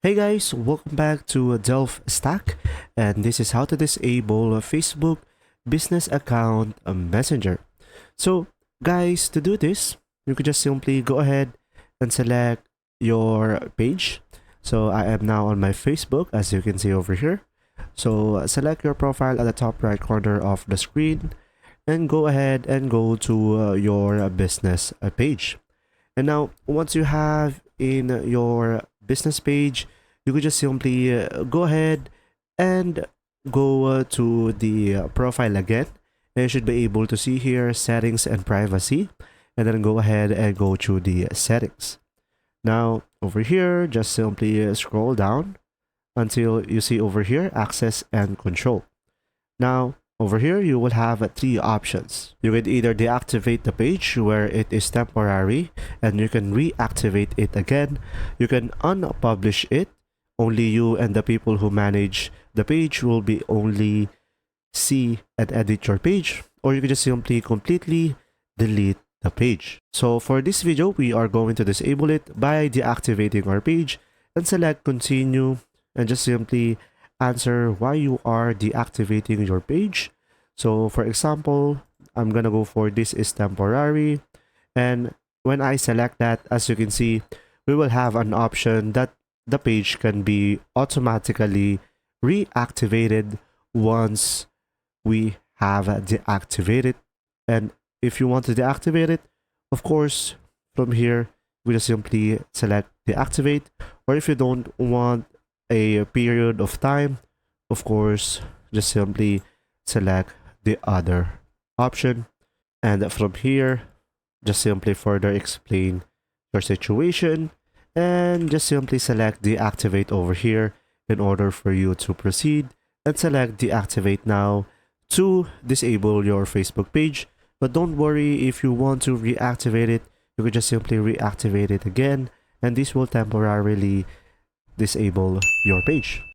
Hey guys, welcome back to Delph Stack, and this is how to disable a Facebook business account messenger. So guys, to do this, you could just simply go ahead and select your page. So I am now on my Facebook, as you can see over here. So select your profile at the top right corner of the screen and go ahead and go to your business page. And now once you have in your business page, you could just simply go ahead and go to the profile again, and you should be able to see here settings and privacy, and then go ahead and go to the settings. Now over here, just simply scroll down until you see over here access and control. Now over here, you will have three options. You can either deactivate the page where it is temporary and you can reactivate it again. You can unpublish it. Only you and the people who manage the page will be only see and edit your page, or you can just simply completely delete the page. So for this video, we are going to disable it by deactivating our page and select continue and just simply answer why you are deactivating your page. So for example, I'm gonna go for this is temporary, and when I select that, as you can see, we will have an option that the page can be automatically reactivated once we have deactivated. And if you want to deactivate it, of course, from here we just simply select deactivate, or if you don't want a period of time, of course, just simply select the other option, and from here just simply further explain your situation and just simply select deactivate over here in order for you to proceed, and select deactivate now to disable your Facebook page. But don't worry, if you want to reactivate it, you could just simply reactivate it again, and this will temporarily disable your page.